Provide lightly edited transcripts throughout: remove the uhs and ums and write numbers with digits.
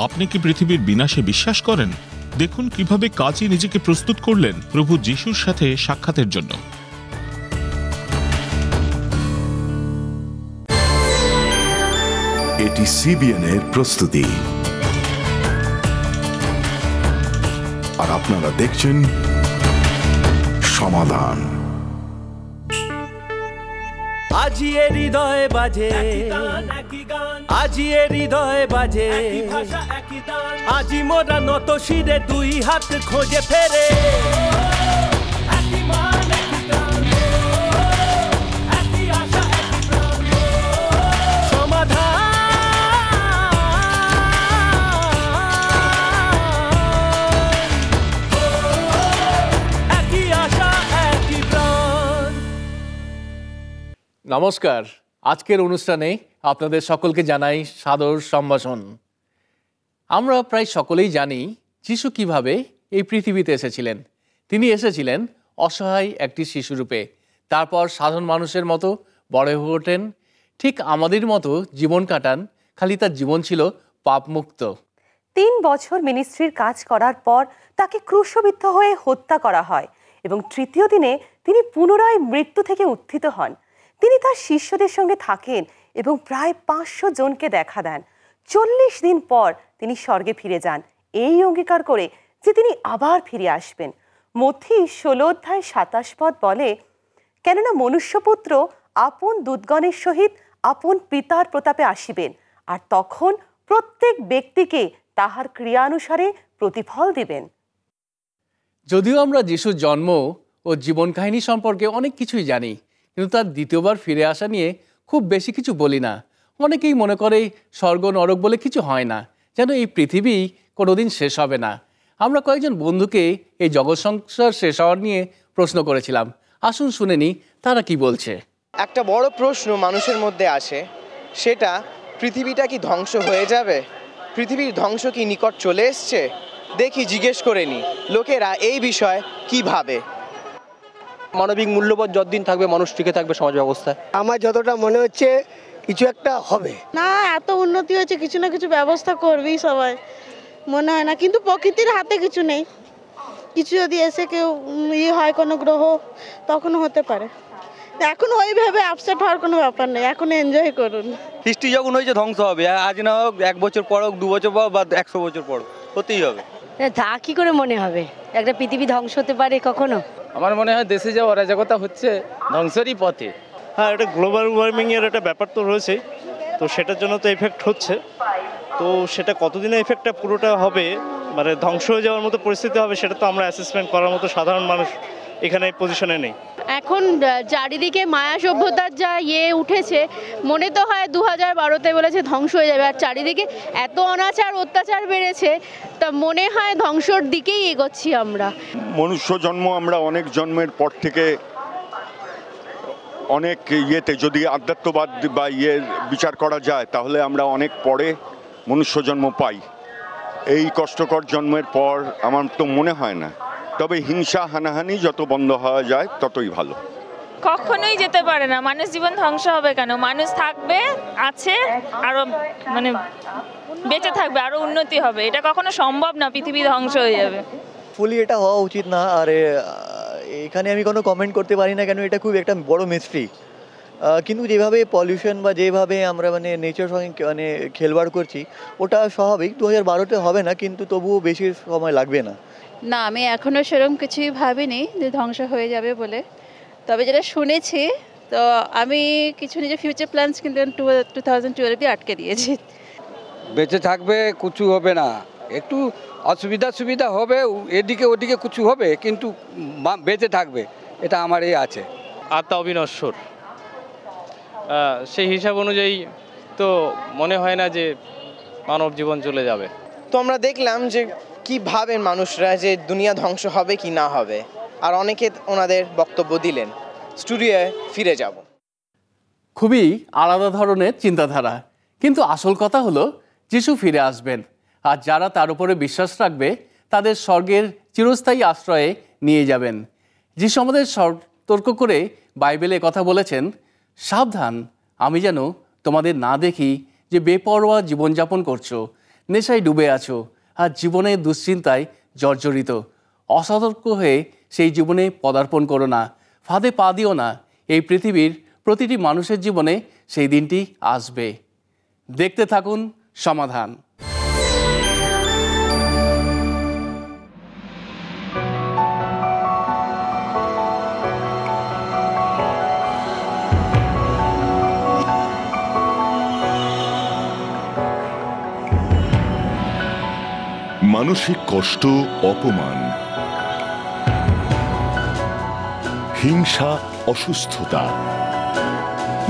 আপনি কি পৃথিবীর বিনাশে বিশ্বাস করেন? দেখুন কিভাবে কাজী নিজেকে প্রস্তুত করলেন প্রভু যিশুর সাথে সাক্ষাতের জন্য। এটি সিবিএন এর প্রস্তুতি, আর আপনারা দেখছেন সমাধান। আজি এ হৃদয়ে বাজে, আজি এ হৃদয়ে বাজে, আজি মোরা নত শিরে দুই হাত খোঁজে ফেরে। নমস্কার, আজকের অনুষ্ঠানে আপনাদের সকলকে জানাই সাদর সম্ভাষণ। আমরা প্রায় সকলেই জানি যিশু কিভাবে এই পৃথিবীতে এসেছিলেন। তিনি এসেছিলেন অসহায় একটি শিশুরূপে, তারপর সাধারণ মানুষের মতো বড় হয়ে ওঠেন, ঠিক আমাদের মতো জীবন কাটান, খালি তার জীবন ছিল পাপমুক্ত। 3 বছর মিনিস্ট্রির কাজ করার পর তাকে ক্রুশবিদ্ধ হয়ে হত্যা করা হয় এবং তৃতীয় দিনে তিনি পুনরায় মৃত্যু থেকে উত্থিত হন। তিনি তার শিষ্যদের সঙ্গে থাকেন এবং প্রায় 500 জনকে দেখা দেন। 40 দিন পর তিনি স্বর্গে ফিরে যান, এই অঙ্গীকার করে যে তিনি আবার ফিরে আসবেন। মথি 16:27 পদ বলে, কেননা মনুষ্যপুত্র আপন দূতগণের সহিত আপন পিতার প্রতাপে আসিবেন, আর তখন প্রত্যেক ব্যক্তিকে তাহার ক্রিয়ানুসারে প্রতিফল দিবেন। যদিও আমরা যিশুর জন্ম ও জীবন কাহিনী সম্পর্কে অনেক কিছুই জানি, কিন্তু তার দ্বিতীয়বার ফিরে আসা নিয়ে খুব বেশি কিছু বলি না। অনেকেই মনে করে স্বর্গ নরক বলে কিছু হয় না, যেন এই পৃথিবী কোনোদিন শেষ হবে না। আমরা কয়েকজন বন্ধুকে এই জগৎ সংসার শেষ হওয়ার নিয়ে প্রশ্ন করেছিলাম। আসুন শুনে নিই তারা কি বলছে। একটা বড় প্রশ্ন মানুষের মধ্যে আসে, সেটা পৃথিবীটা কি ধ্বংস হয়ে যাবে? পৃথিবীর ধ্বংস কি নিকট চলে এসছে? দেখি জিজ্ঞেস করে নি লোকেরা এই বিষয়ে কি ভাবে। মানবিক মূল্যবোধ যতদিন থাকবে মানুষ টিকে থাকবে সমাজ ব্যবস্থায়। আমার যতটা মনে হচ্ছে কিছু একটা হবে। না, এত উন্নতি হয়েছে, কিছু না কিছু ব্যবস্থা করবেই সবাই, মনে হয় না। কিন্তু প্রকৃতির হাতে কিছু নেই, কিছু যদি এসে কেউ হয় কোনো গ্রহ, তখনও হতে পারে। এখন ওইভাবে আপসেট হওয়ার কোনো ব্যাপার নেই, এখন এনজয় করুন। সৃষ্টি যখন হয়েছে ধ্বংস হবে, আজ না হোক 1 বছর পর হোক, 2 বছর পর বা 100 বছর পর, হতেই হবে। তা কি করে মনে হবে একটা পৃথিবী ধ্বংস হতে পারে কখনো? আমার মনে হয় দেশে যে অরাজকতা হচ্ছে ধ্বংসেরই পথে। হ্যাঁ, এটা গ্লোবাল ওয়ার্মিংয়ের একটা ব্যাপার তো রয়েছেই, তো সেটার জন্য তো এফেক্ট হচ্ছে। তো সেটা কতদিনে এফেক্টটা পুরোটা হবে, মানে ধ্বংস হয়ে যাওয়ার মতো পরিস্থিতি হবে, সেটা তো আমরা অ্যাসেসমেন্ট করার মতো সাধারণ মানুষ এখানে এই পজিশনে নেই। এখন চারিদিকে মায়া সভ্যতার যা উঠেছে, মনে তো হয় 2012-তে বলেছে ধ্বংস হয়ে যাবে, আর চারিদিকে এত অনাচার অত্যাচার বেড়েছে, তা মনে হয় ধ্বংসর দিকেই এগোচ্ছি আমরা। মনুষ্য জন্ম আমরা অনেক জন্মের পর থেকে অনেক ইয়েতে, যদি আধ্যাত্মবাদ বা বিচার করা যায়, তাহলে আমরা অনেক পরে মনুষ্য জন্ম পাই। এই কষ্টকর জন্মের পর আমার তো মনে হয় না। তবে হিংসা হানাহানি যত বন্ধ হওয়া যায় ততই ভালো। কখনোই যেতে পারে না, মানুষ জীবন ধ্বংস হবে কেন? মানুষ থাকবে, আছে, আরো মানে বেঁচে থাকবে, আরো উন্নতি হবে। এটা কখনো সম্ভব না পৃথিবী ধ্বংস হয়ে যাবে। ফুলি এটা হওয়া উচিত না। আর এখানে আমি কোনো কমেন্ট করতে পারি না, কেন এটা খুব একটা বড় মিস্ট্রি। কিন্তু যেভাবে পলিউশন বা যেভাবে আমরা মানে নেচার সঙ্গে মানে খেলবাড় করছি, ওটা স্বাভাবিক। 2012-তে হবে না, কিন্তু তবুও বেশি সময় লাগবে না। না, আমি এখনও সেরকম কিছুই ভাবিনি যে ধ্বংস হয়ে যাবে বলে। তবে যেটা শুনেছি, তো আমি কিছু নিজের ফিউচার প্ল্যানস কিন্তু 2012-ই আটকে দিয়েছি। বেঁচে থাকবে, কিছু হবে না, একটু অসুবিধা হবে, এদিকে ওদিকে কিছু হবে, কিন্তু বেঁচে থাকবে, এটা আমার আছে। আত্মা অবিনশ্বর, সেই হিসাব অনুযায়ী তো মনে হয় না যে মানব জীবন চলে যাবে। তো আমরা দেখলাম যে কি ভাবেন মানুষরা, যে দুনিয়া ধ্বংস হবে কি না হবে, আর অনেকে ওনাদের বক্তব্য দিলেন। স্টুডিওয়ে ফিরে যাব। খুবই আলাদা ধরনের চিন্তাধারা, কিন্তু আসল কথা হলো যিশু ফিরে আসবেন, আর যারা তার উপরে বিশ্বাস রাখবে তাদের স্বর্গের চিরস্থায়ী আশ্রয়ে নিয়ে যাবেন। যিশু আমাদের সতর্ক করে বাইবেলে কথা বলেছেন, সাবধান, আমি যেন তোমাদের না দেখি যে বেপরোয়া জীবনযাপন করছো, নেশায় ডুবে আছো আর জীবনের দুশ্চিন্তায় জর্জরিত। অসতর্ক হয়ে সেই জীবনে পদার্পণ করো না, ফাঁদে পা দিও না। এই পৃথিবীর প্রতিটি মানুষের জীবনে সেই দিনটি আসবে। দেখতে থাকুন সমাধান। মানসিক কষ্ট, অপমান, হিংসা, অসুস্থতা,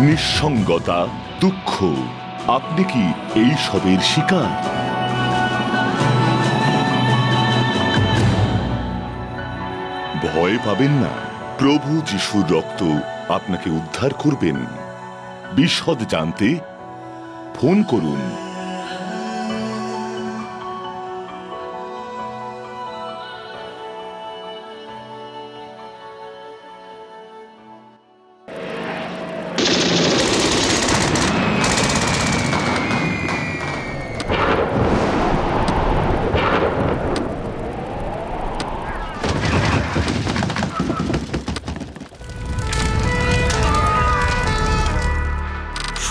নিঃসঙ্গতা, দুঃখ, আপনি কি এই সবের শিকার? ভয় পাবেন না, প্রভু যিশুর রক্ত আপনাকে উদ্ধার করবেন। বিশদ জানতে ফোন করুন।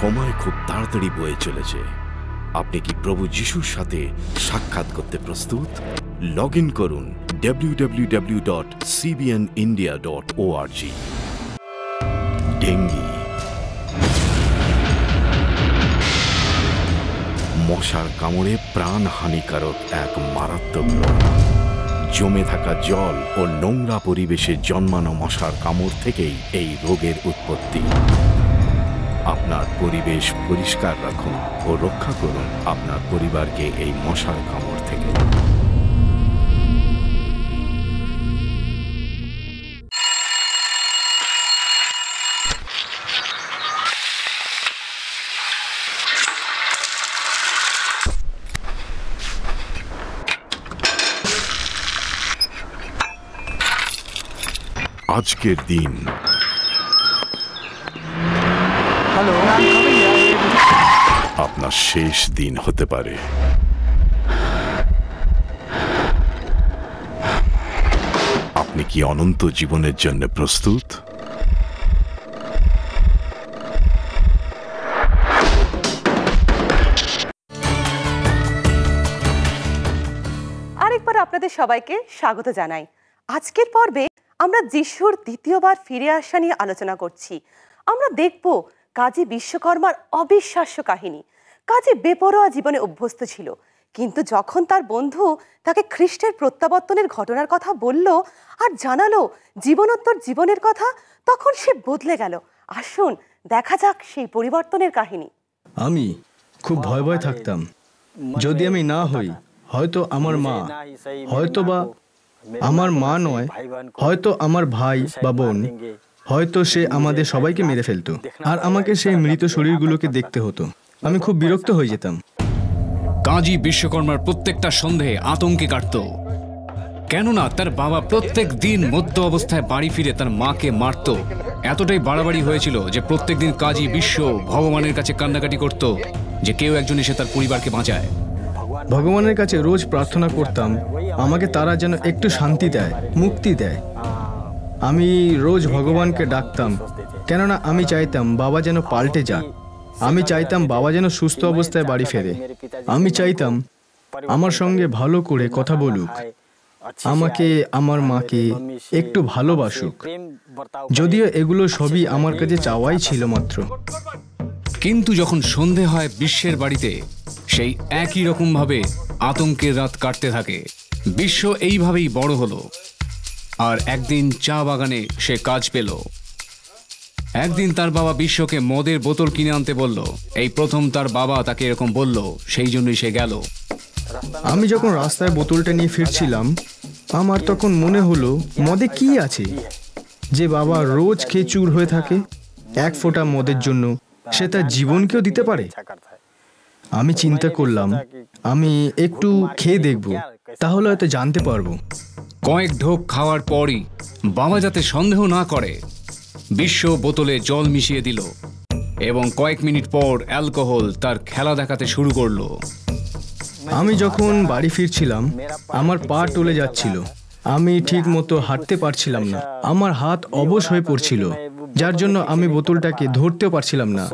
সময় খুব তাড়াতাড়ি বয়ে চলেছে। আপনি কি প্রভু যিশুর সাথে সাক্ষাৎ করতে প্রস্তুত? লগ ইন করুন www.cbnindia.org। ডেঙ্গি, মশার কামড়ে প্রাণহানিকারক এক মারাত্মক রোগ। জমে থাকা জল ও নোংরা পরিবেশে জন্মানো মশার কামড় থেকেই এই রোগের উৎপত্তি। আপনার পরিবেশ পরিষ্কার রাখুন ও রক্ষা করুন আপনার পরিবারকে এই মশার কামড় থেকে। আজকের দিন আপনার শেষ দিন হতে পারে। আপনি কি অনন্ত জীবনের জন্য প্রস্তুত? আরেকবার আপনাদের সবাইকে স্বাগত জানাই। আজকের পর্বে আমরা যিশুর দ্বিতীয়বার ফিরে আসা নিয়ে আলোচনা করছি। আমরা দেখব কাজী বিশ্বকর্মার অবিশ্বাস্য কাহিনী। কাজী বেপরোয়া জীবনে অভ্যস্ত ছিল, কিন্তু যখন তার বন্ধু তাকে খ্রিস্টের প্রত্যাবর্তনের ঘটনার কথা বলল আর জানালো জীবনোত্তর জীবনের কথা, তখন সে বদলে গেল। আসুন দেখা যাক সেই পরিবর্তনের কাহিনী। আমি খুব ভয় ভয় থাকতাম, যদি আমি না হই হয়তো আমার মা, হয়তো বা আমার মা নয়, হয়তো আমার ভাই বা বোন, হয়তো সে আমাদের সবাইকে মেরে ফেলতো আর আমাকে সেই মৃত শরীরগুলোকে দেখতে হতো। আমি খুব বিরক্ত হয়ে যেতাম। কাজী বিশ্বকর্মার প্রত্যেকটা সন্দেহে আতঙ্কে কাটত, কেননা তার বাবা প্রত্যেক দিন মধ্য অবস্থায় বাড়ি ফিরে তার মাকে মারত। এতটাই বাড়াবাড়ি হয়েছিল যে প্রত্যেক দিন কাজী বিশ্ব ভগবানের কাছে কান্নাকাটি করত যে কেউ একজন এসে তার পরিবারকে বাঁচায়। ভগবানের কাছে রোজ প্রার্থনা করতাম আমাকে তারা যেন একটু শান্তি দেয়, মুক্তি দেয়। আমি রোজ ভগবানকে ডাকতাম, কেননা আমি চাইতাম বাবা যেন পাল্টে যাক। আমি চাইতাম বাবা যেন সুস্থ অবস্থায় বাড়ি ফেরে। আমি চাইতাম আমার সঙ্গে ভালো করে কথা বলুক, আমাকে, আমার মাকে একটু ভালোবাসুক। যদিও এগুলো সবই আমার কাছে চাওয়াই ছিল মাত্র। কিন্তু যখন সন্ধে হয় বিশ্বের বাড়িতে, সেই একই রকম ভাবে আতঙ্কের রাত কাটতে থাকে। বিশ্ব এইভাবেই বড় হলো আর একদিন চা বাগানে সে কাজ পেল। একদিন তার বাবা বিশ্বকে মদের বোতল কিনে আনতে বলল। এই প্রথম তার বাবা তাকে এরকম বলল, সেই জন্যই সে গেল। আমি যখন রাস্তায় বোতলটা নিয়ে ফিরছিলাম, আমার তখন মনে হলো মদে কি আছে যে বাবা রোজ খেয়ে চুর হয়ে থাকে। এক ফোঁটা মদের জন্য সে তার জীবনকেও দিতে পারে। আমি চিন্তা করলাম আমি একটু খেয়ে দেখব, তাহলে হয়তো জানতে পারবো। কয়েক ঢোক খাওয়ার পরই বাবা যাতে সন্দেহ না করে, বিশ্ব বোতলে জল মিশিয়ে দিল এবং কয়েক মিনিট পর অ্যালকোহল তার খেলা দেখাতে শুরু করলো। আমি যখন বাড়ি ফিরছিলাম আমার পা টলে যাচ্ছিল, আমি ঠিক মতো হাঁটতে পারছিলাম না, আমার হাত অবশ হয়ে পড়ছিল, যার জন্য আমি বোতলটাকে ধরতেও পারছিলাম না।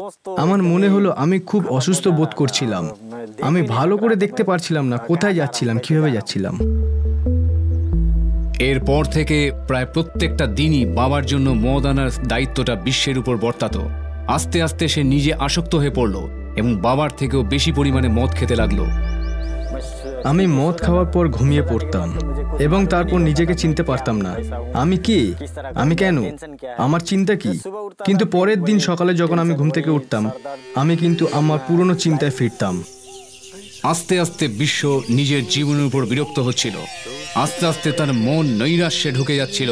আমার মনে হলো আমি খুব অসুস্থ বোধ করছিলাম, আমি ভালো করে দেখতে পারছিলাম না কোথায় যাচ্ছিলাম, কিভাবে যাচ্ছিলাম। এরপর থেকে প্রায় প্রত্যেকটা দিনই বাবার জন্য মদ আনার দায়িত্বটা বিশ্বের উপর বর্তাত। আস্তে আস্তে সে নিজে আসক্ত হয়ে পড়ল এবং বাবার থেকেও বেশি পরিমাণে মদ খেতে লাগলো। আমি মদ খাওয়ার পর ঘুমিয়ে পড়তাম এবং তারপর নিজেকে চিনতে পারতাম না, আমি কে, আমি কেন, আমার চিন্তা কি। কিন্তু পরের দিন সকালে যখন আমি ঘুম থেকে উঠতাম আমি কিন্তু আমার পুরনো চিন্তায় ফিরতাম। আস্তে আস্তে বিশ্ব নিজের জীবনের উপর বিরক্ত হচ্ছিল। আস্তে আস্তে তার মন নৈরাশ্যে ঢুকে যাচ্ছিল,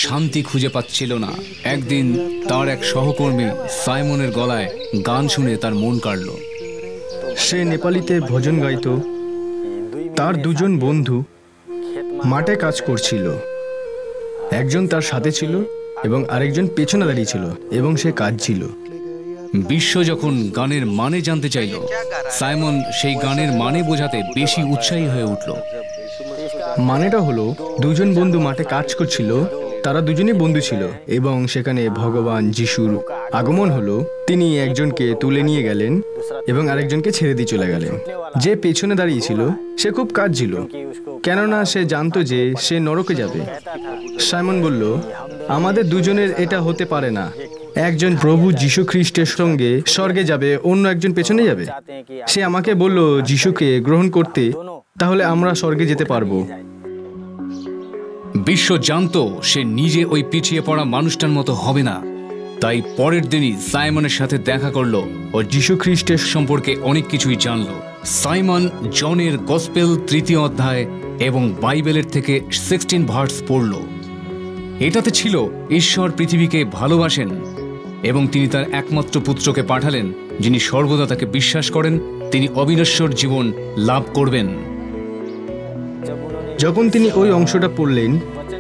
শান্তি খুঁজে পাচ্ছিল না। একদিন তার এক সহকর্মী সাইমনের গলায় গান শুনে তার মন কাড়ল। সে নেপালিতে ভজন গাইত। তার দুজন বন্ধু মাঠে কাজ করছিল, একজন তার সাথে ছিল এবং আরেকজন পেছনে দাঁড়িয়ে ছিল এবং সে কাঁদছিল। বিশ্ব যখন গানের মানে জানতে চাইল, সাইমন সেই গানের মানে বোঝাতে বেশি উৎসাহী হয়ে উঠল। মানেটা হলো দুজন বন্ধু মাঠে কাজ করছিল, তারা দুজনেই বন্ধু ছিল এবং সেখানে ভগবান যিশুর আগমন হলো। তিনি একজনকে তুলে নিয়ে গেলেন এবং আরেকজনকে ছেড়ে দিয়ে চলে গেলেন। যে পেছনে দাঁড়িয়েছিল সে খুব কাঁদছিল, কেননা সে জানতো যে সে নরকে যাবে। সাইমন বলল, আমাদের দুজনের এটা হতে পারে না, একজন প্রভু যীশু খ্রিস্টের সঙ্গে স্বর্গে যাবে, অন্য একজন পেছনে যাবে। সে আমাকে বলল যিশুকে গ্রহণ করতে, তাহলে আমরা স্বর্গে যেতে পারবো। বিশ্ব জানতো সে নিজে ওই পিছিয়ে পড়া মানুষটার মতো হবে না, তাই পরের দিনই সাইমনের সাথে দেখা করলো ও যীশু খ্রিস্টের সম্পর্কে অনেক কিছুই জানলো। সাইমন জনের গসপেল 3 অধ্যায় এবং বাইবেলের থেকে 16 ভার্স পড়ল। এটাতে ছিল ঈশ্বর পৃথিবীকে ভালোবাসেন এবং তিনি তার একমাত্র পুত্রকে পাঠালেন, যিনি সর্বদা তাকে বিশ্বাস করেন তিনি অবিনশ্বর জীবন লাভ করবেন। যখন তিনি ওই অংশটা পড়লেন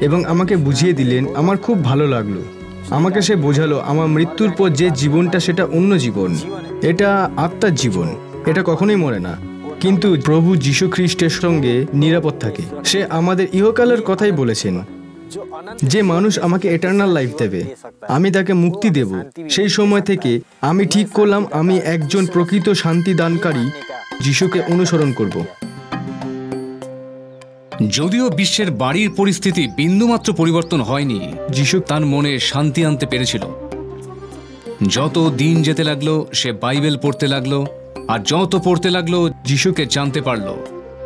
এবং আমাকে বুঝিয়ে দিলেন, আমার খুব ভালো লাগলো। আমাকে সে বোঝালো আমার মৃত্যুর পর যে জীবনটা সেটা অন্য জীবন, এটা আত্মার জীবন, এটা কখনোই মরে না, কিন্তু প্রভু যীশু খ্রিস্টের সঙ্গে নিরাপদ থাকে। সে আমাদের ইহকালের কথাই বলেছেন, যে মানুষ আমাকে এটার্নাল লাইফ দেবে আমি তাকে মুক্তি দেব। সেই সময় থেকে আমি ঠিক করলাম আমি একজন প্রকৃত শান্তি দানকারী যিশুকে অনুসরণ করব। যদিও বিশ্বের বাড়ির পরিস্থিতি বিন্দুমাত্র পরিবর্তন হয়নি, যিশু তার মনে শান্তি আনতে পেরেছিল। যত দিন যেতে লাগলো সে বাইবেল পড়তে লাগলো, আর যত পড়তে লাগলো যিশুকে জানতে পারলো।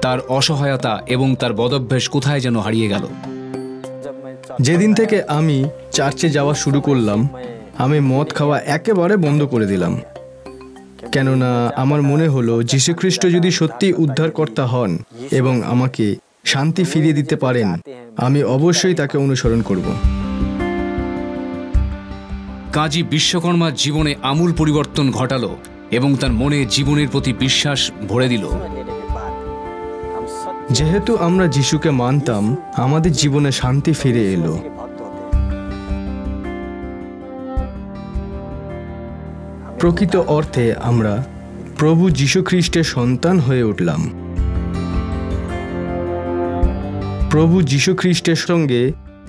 তার অসহায়তা এবং তার বদভ্যাস কোথায় যেন হারিয়ে গেল। যেদিন থেকে আমি চার্চে যাওয়া শুরু করলাম আমি মদ খাওয়া একেবারে বন্ধ করে দিলাম, কেননা আমার মনে হলো যীশুখ্রিস্ট যদি সত্যি উদ্ধারকর্তা হন এবং আমাকে শান্তি ফিরিয়ে দিতে পারেন, আমি অবশ্যই তাকে অনুসরণ করব। কাজী বিশ্বকর্মা জীবনে আমূল পরিবর্তন ঘটালো এবং তার মনে জীবনের প্রতি বিশ্বাস ভরে দিল। যেহেতু আমরা যিশুকে মানতাম, আমাদের জীবনে শান্তি ফিরে এলো। প্রকৃত অর্থে আমরা প্রভু যীশু খ্রিস্টের সন্তান হয়ে উঠলাম। প্রভু যীশু খ্রিস্টের সঙ্গে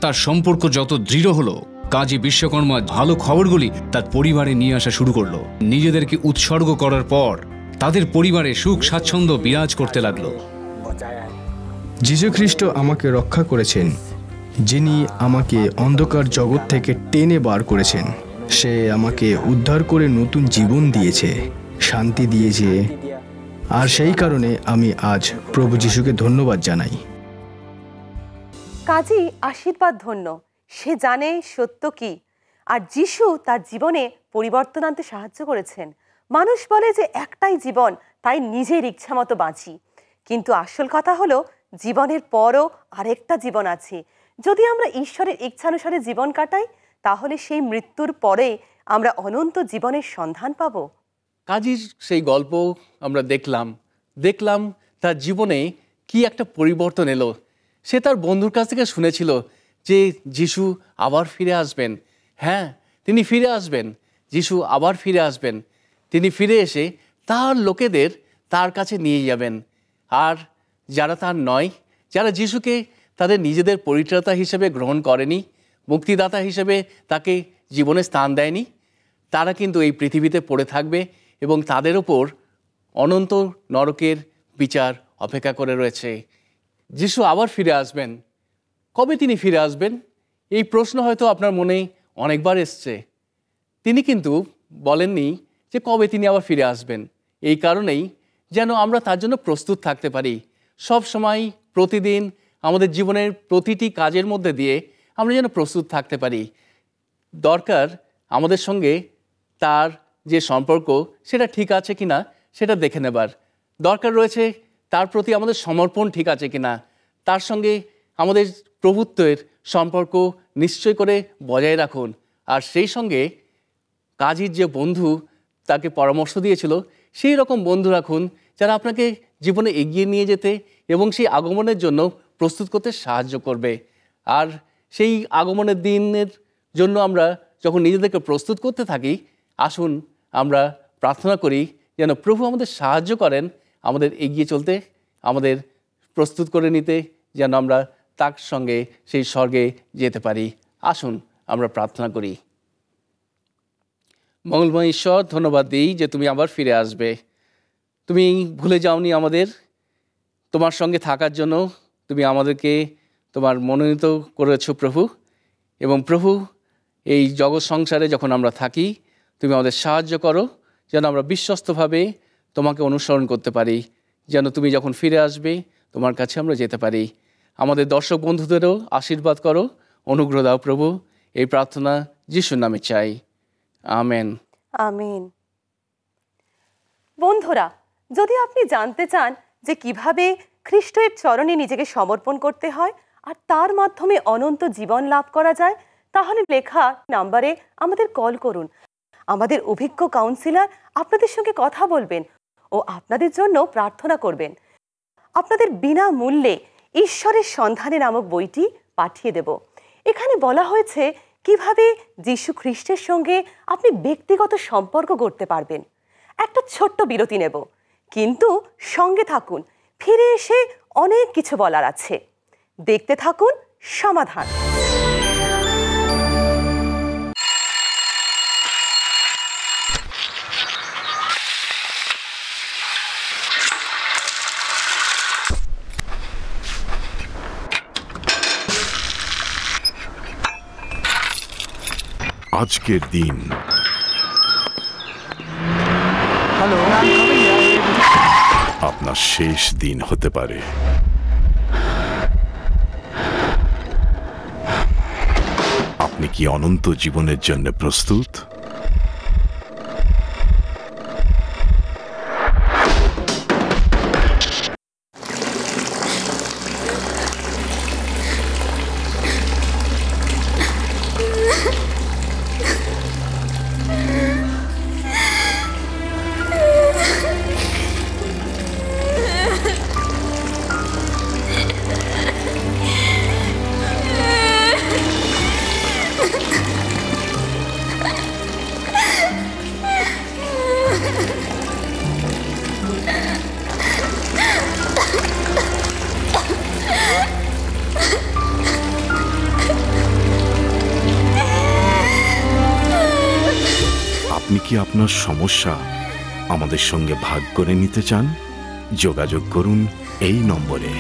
তার সম্পর্ক যত দৃঢ় হলো, কাজী বিশ্বকর্মা ভালো খবরগুলি তার পরিবারে নিয়ে আসা শুরু করলো। নিজেদেরকে উৎসর্গ করার পর তাদের পরিবারে সুখ স্বাচ্ছন্দ্য বিরাজ করতে লাগলো। যীশু খ্রিস্ট আমাকে রক্ষা করেছেন, যিনি আমাকে অন্ধকার জগৎ থেকে টেনে বার করেছেন। সে আমাকে উদ্ধার করে নতুন জীবন দিয়েছে, শান্তি দিয়েছে, আর সেই কারণে আমি আজ প্রভু যিশুকে ধন্যবাদ জানাই। কাজী আশীর্বাদ ধন্য, সে জানে সত্য কি, আর যিশু তার জীবনে পরিবর্তন আনতে সাহায্য করেছেন। মানুষ বলে যে একটাই জীবন, তাই নিজের ইচ্ছা মতো বাঁচি, কিন্তু আসল কথা হলো জীবনের পরও আরেকটা জীবন আছে। যদি আমরা ঈশ্বরের ইচ্ছানুসারে জীবন কাটাই, তাহলে সেই মৃত্যুর পরে আমরা অনন্ত জীবনের সন্ধান পাব। কাজীর সেই গল্প আমরা দেখলাম তার জীবনে কি একটা পরিবর্তন এলো। সে তার বন্ধুর কাছ থেকে শুনেছিল যে যিশু আবার ফিরে আসবেন। হ্যাঁ, তিনি ফিরে আসবেন, যিশু আবার ফিরে আসবেন। তিনি ফিরে এসে তার লোকেদের তার কাছে নিয়ে যাবেন। আর যারা তার নয়, যারা যিশুকে তাদের নিজেদের পরিত্রাতা হিসেবে গ্রহণ করেনি, মুক্তিদাতা হিসেবে তাকে জীবনে স্থান দেয়নি, তারা কিন্তু এই পৃথিবীতে পড়ে থাকবে এবং তাদের ওপর অনন্ত নরকের বিচার অপেক্ষা করে রয়েছে। যিশু আবার ফিরে আসবেন। কবে তিনি ফিরে আসবেন? এই প্রশ্ন হয়তো আপনার মনে অনেকবার এসছে। তিনি কিন্তু বলেননি যে কবে তিনি আবার ফিরে আসবেন। এই কারণেই যেন আমরা তার জন্য প্রস্তুত থাকতে পারি। সব সময়, প্রতিদিন আমাদের জীবনের প্রতিটি কাজের মধ্যে দিয়ে আমরা যেন প্রস্তুত থাকতে পারি। দরকার আমাদের সঙ্গে তার যে সম্পর্ক সেটা ঠিক আছে কিনা সেটা দেখে নেবার। দরকার রয়েছে তার প্রতি আমাদের সমর্পণ ঠিক আছে কিনা, তার সঙ্গে আমাদের প্রভুত্বের সম্পর্ক নিশ্চয় করে বজায় রাখুন। আর সেই সঙ্গে কাজীর যে বন্ধু তাকে পরামর্শ দিয়েছিল, সেই রকম বন্ধু রাখুন যারা আপনাকে জীবনে এগিয়ে নিয়ে যেতে এবং সেই আগমনের জন্য প্রস্তুত করতে সাহায্য করবে। আর সেই আগমনের দিনের জন্য আমরা যখন নিজেদেরকে প্রস্তুত করতে থাকি, আসুন আমরা প্রার্থনা করি যেন প্রভু আমাদের সাহায্য করেন আমাদের এগিয়ে চলতে, আমাদের প্রস্তুত করে নিতে, যেন আমরা তার সঙ্গে সেই স্বর্গে যেতে পারি। আসুন আমরা প্রার্থনা করি। মঙ্গলময় ঈশ্বর, ধন্যবাদ দিই যে তুমি আবার ফিরে আসবে। তুমি ভুলে যাওনি আমাদের। তোমার সঙ্গে থাকার জন্য তুমি আমাদেরকে তোমার মনোনীত করেছো প্রভু। এবং প্রভু, এই জগৎ সংসারে যখন আমরা থাকি, তুমি আমাদের সাহায্য করো যেন আমরা বিশ্বস্তভাবে তোমাকে অনুসরণ করতে পারি, যেন তুমি যখন ফিরে আসবে তোমার কাছে আমরা যেতে পারি। আমাদের দর্শক বন্ধুদেরও আশীর্বাদ করো, অনুগ্রহ দাও প্রভু। এই প্রার্থনা যিশুর নামে চাই, আমেন। আমিন। বন্ধুরা, যদি আপনি জানতে চান যে কিভাবে খ্রিস্টের চরণে নিজেকে সমর্পণ করতে হয় আর তার মাধ্যমে অনন্ত জীবন লাভ করা যায়, তাহলে লেখা নাম্বারে আমাদের কল করুন। আমাদের অভিজ্ঞ কাউন্সিলর আপনাদের সঙ্গে কথা বলবেন ও আপনাদের জন্য প্রার্থনা করবেন। আপনাদের বিনামূল্যে ঈশ্বরের সন্ধানে নামক বইটি পাঠিয়ে দেব। এখানে বলা হয়েছে কিভাবে যীশু খ্রিস্টের সঙ্গে আপনি ব্যক্তিগত সম্পর্ক গড়তে পারবেন। একটা ছোট্ট বিরতি নেব, কিন্তু সঙ্গে থাকুন। ফিরে এসে অনেক কিছু বলার আছে। দেখতে থাকুন সমাধান। আজকের দিন আপনার শেষ দিন হতে পারে। আপনি কি অনন্ত জীবনের জন্য প্রস্তুত? আপনি কি আপনার সমস্যা আমাদের সঙ্গে ভাগ করে নিতে চান? যোগাযোগ করুন এই নম্বরে।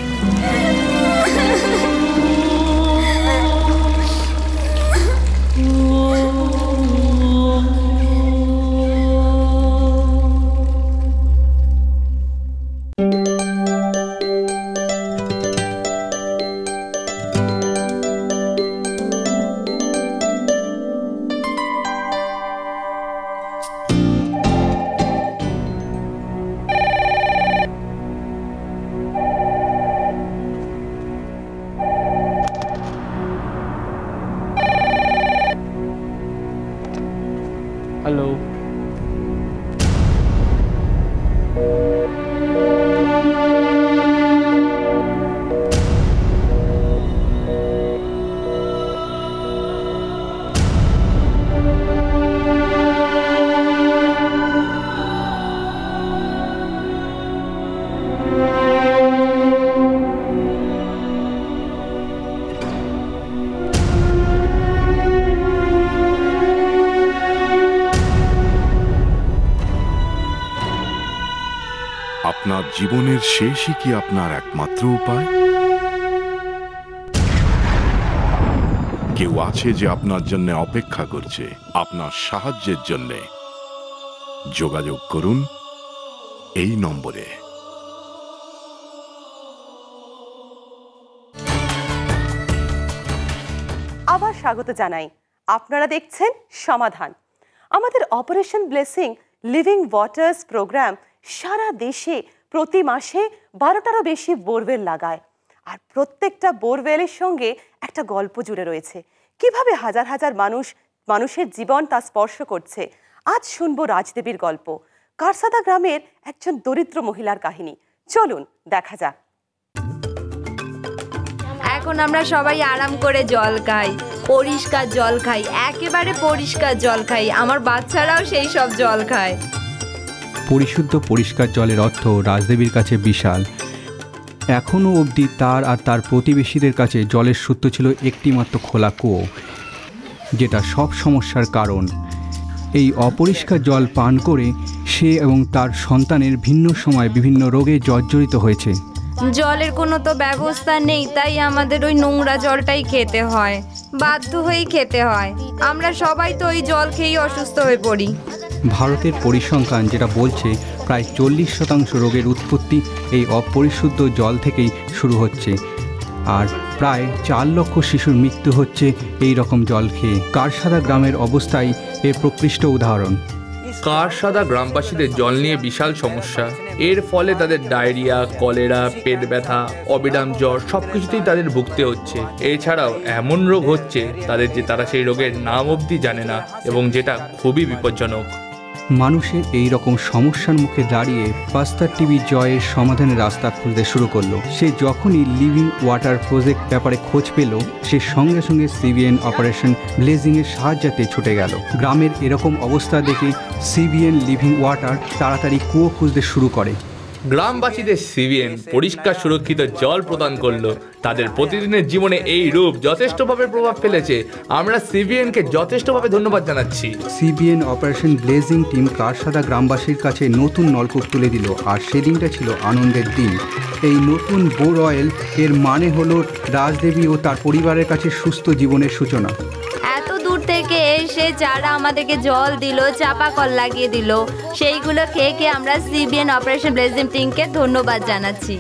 আপনার জীবনের শেষই কি আপনার একমাত্র উপায়? কেউ আছে যে আপনার জন্য অপেক্ষা করছে আপনার সাহায্যের জন্য। যোগাযোগ করুন এই নম্বরে। আবার স্বাগত জানাই। আপনারা দেখছেন সমাধান। আমাদের operation blessing living waters programme সারা দেশে প্রতি মাসে 12টারও বেশি বোরওয়েল লাগায়। আর প্রত্যেকটা বোরওয়েলের সঙ্গে একটা গল্প জুড়ে রয়েছে। কিভাবে হাজার হাজার মানুষের জীবন তা স্পর্শ করছে। আজ শুনবো রাজদেবীর গল্প, কারসাদা গ্রামের একজন দরিদ্র মহিলার কাহিনী। চলুন দেখা যাক। এখন আমরা সবাই আরাম করে জল খাই, পরিষ্কার জল খাই, একেবারে পরিষ্কার জল খাই। আমার বাচ্চারাও সেই সব জল খায়। পরিশুদ্ধ পরিষ্কার জলের অর্থ রাজদেবীর কাছে বিশাল। এখনও অবধি তার আর তার প্রতিবেশীদের কাছে জলের সূত্র ছিল একটিমাত্র খোলা কুয়ো, যেটা সব সমস্যার কারণ। এই অপরিষ্কার জল পান করে সে এবং তার সন্তানের ভিন্ন সময় বিভিন্ন রোগে জর্জরিত হয়েছে। জলের কোনো তো ব্যবস্থা নেই, তাই আমাদের ওই নোংরা জলটাই খেতে হয়, বাধ্য হয়েই খেতে হয়। আমরা সবাই তো ওই জল খেয়েই অসুস্থ হয়ে পড়ি। ভারতের পরিসংখ্যান যেটা বলছে প্রায় 40% রোগের উৎপত্তি এই অপরিশুদ্ধ জল থেকেই শুরু হচ্ছে, আর প্রায় 4 লক্ষ শিশুর মৃত্যু হচ্ছে এই রকম জল খেয়ে। কারসাদা গ্রামের অবস্থাই এর প্রকৃষ্ট উদাহরণ। কারসাদা গ্রামবাসীদের জল নিয়ে বিশাল সমস্যা। এর ফলে তাদের ডায়রিয়া, কলেরা, পেট ব্যথা, অবিরাম জ্বর সবকিছুতেই তাদের ভুগতে হচ্ছে। এছাড়াও এমন রোগ হচ্ছে তারা সেই রোগের নাম অবধি জানে না, এবং যেটা খুবই বিপজ্জনক। মানুষের এই রকম সমস্যার মুখে দাঁড়িয়ে পাস্তার টিভি জয়ের সমাধানের রাস্তা খুঁজতে শুরু করলো। সে যখনই লিভিং ওয়াটার প্রজেক্ট ব্যাপারে খোঁজ পেল, সে সঙ্গে সঙ্গে সিবিএন অপারেশন ব্লেজিংয়ের সাহায্যে ছুটে গেল। গ্রামের এরকম অবস্থা দেখে সিবিএন লিভিং ওয়াটার তাড়াতাড়ি কুয়ো খুঁজতে শুরু করে। গ্রামবাসীদের সিবিএন পরিষ্কার সুরক্ষিত জল প্রদান করলো। তাদের প্রতিদিনের জীবনে এই রূপ যথেষ্টভাবে প্রভাব ফেলেছে। আমরা সিবিএনকে যথেষ্টভাবে ধন্যবাদ জানাচ্ছি। সিবিএন অপারেশন ব্লেজিং টিম কারসাদা গ্রামবাসীর কাছে নতুন নলকূপ তুলে দিল, আর সেদিনটা ছিল আনন্দের দিন। এই নতুন বোর অয়েল এর মানে হলো রাজদেবী ও তার পরিবারের কাছে সুস্থ জীবনের সূচনা। দূর থেকে এসে যারা আমাদেরকে জল দিল, চাপা কল লাগিয়ে দিল, সেইগুলো খেয়ে আমরা সিবিএন অপারেশন ব্লেজিং টিমকে ধন্যবাদ জানাচ্ছি।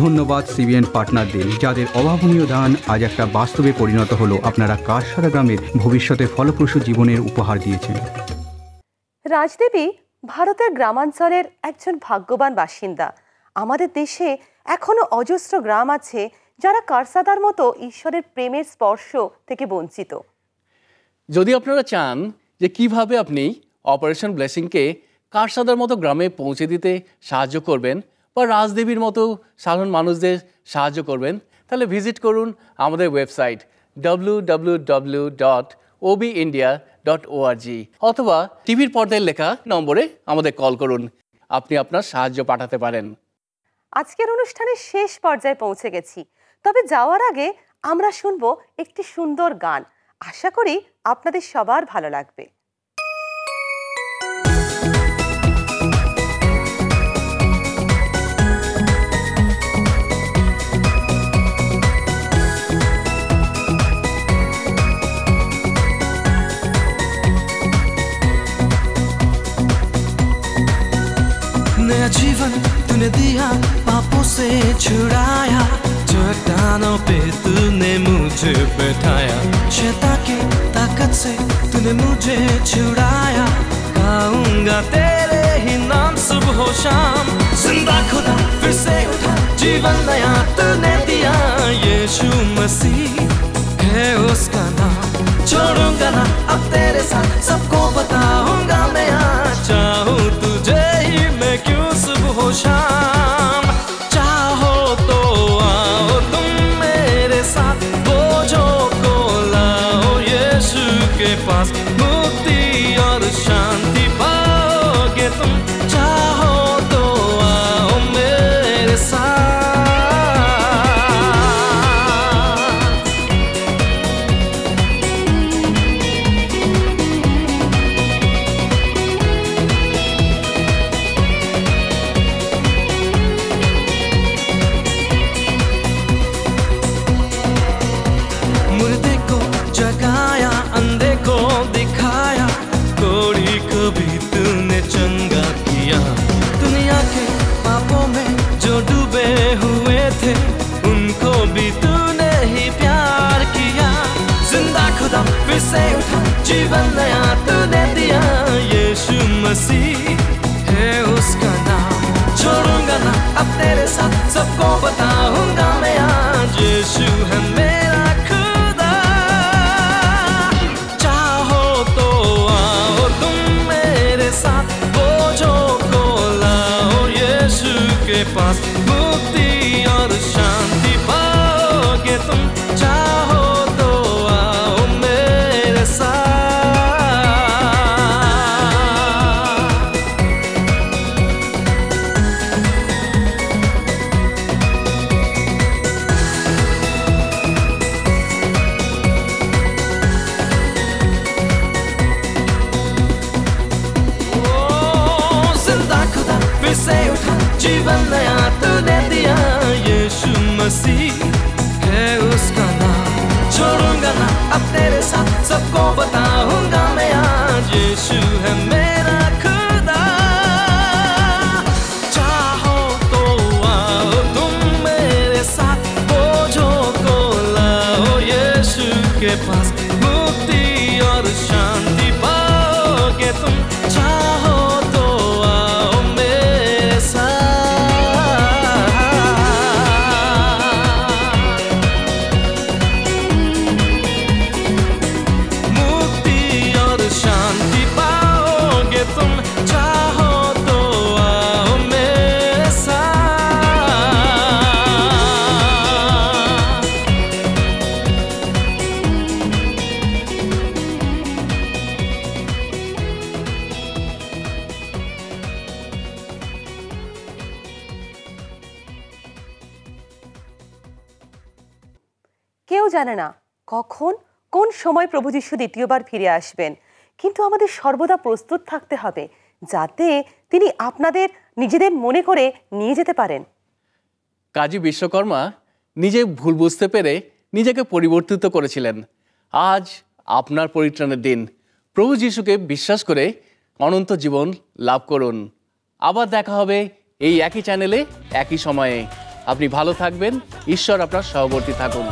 ধন্যবাদ সিবিএন পার্টনারদের, যাদের অভাবনীয় দান আজ একটা বাস্তবে পরিণত হলো। আপনারা কারসাদা গ্রামের ভবিষ্যতে ফলপ্রসূ জীবনের উপহার দিয়েছেন। রাজদেবী ভারতের গ্রামাঞ্চলের একজন ভাগ্যবান বাসিন্দা। আমাদের দেশে এখনো অজস্র গ্রাম আছে যারা কারসাদার মতো ঈশ্বরের প্রেমের স্পর্শ থেকে বঞ্চিত। যদি আপনারা চান যে কিভাবে আপনি অপারেশন ব্লেসিংকে কারসাদার মতো গ্রামে পৌঁছে দিতে সাহায্য করবেন বা রাজদেবীর মতো সাধারণ মানুষদের সাহায্য করবেন, তাহলে ভিজিট করুন আমাদের ওয়েবসাইট www.obindia.org অথবা টিভির পর্দায় লেখা নম্বরে আমাদের কল করুন। আপনি আপনার সাহায্য পাঠাতে পারেন। আজকের অনুষ্ঠানের শেষ পর্যায়ে পৌঁছে গেছি, তবে যাওয়ার আগে আমরা শুনবো একটি সুন্দর গান। আশা করি আপনাদের সবার ভালো লাগবে। नया जीवन तूने दिया, पापों से छुड़ाया, चट्टानों पे तूने मुझे बैठाया, शैतान की ताकत से तूने मुझे छुड़ाया, गाऊंगा तेरे ही नाम सुबह शाम, जिंदा खुदा फिर से उठा, जीवन नया तूने दिया, यीशु मसीह है उसका नाम, छोड़ूंगा ना अब तेरे साथ, सबको बताऊंगा मैं आज, चाहूं तुझे ही मैं क्यों सुबह शाम, चाहो तो आओ तुम मेरे साथ, बोझों को लाओ यीशु के पास, मुक्ति और शांति पाओगे तुम, चाहो तो आओ मेरे साथ। पास मुक्ति और शांति पाओगे तुम चाहो तो आओ मेरे साथ फिर से उठा जीवन नया तूने दिया यीशु मसीह है उसका नाम छोड़ूंगा ना अब तेरे साथ सबको बताऊंगा मैं आज यीशु है मेरा खुदा चाहो तो आओ तुम मेरे साथ बोझों को लाओ यीशु के पास मुक्ति और शांति पाओगे तुम चाहो तो आओ मेरे साथ मुक्ति और शांति पाओगे तुम चाहो तो आओ मेरे साथ কেউ জানে না কখন কোন সময় প্রভু যীশু দ্বিতীয়বার ফিরে আসবেন, কিন্তু আমাদের সর্বদা প্রস্তুত থাকতে হবে যাতে তিনি আপনাদের নিজেদের মনে করে নিয়ে যেতে পারেন। কাজী বিশ্বকর্মা নিজে ভুল বুঝতে পেরে নিজেকে পরিবর্তিত করেছিলেন। আজ আপনার পরিত্রাণের দিন। প্রভু যীশুকে বিশ্বাস করে অনন্ত জীবন লাভ করুন। আবার দেখা হবে এই একই চ্যানেলে একই সময়ে। আপনি ভালো থাকবেন, ঈশ্বর আপনার সহবর্তী থাকুন।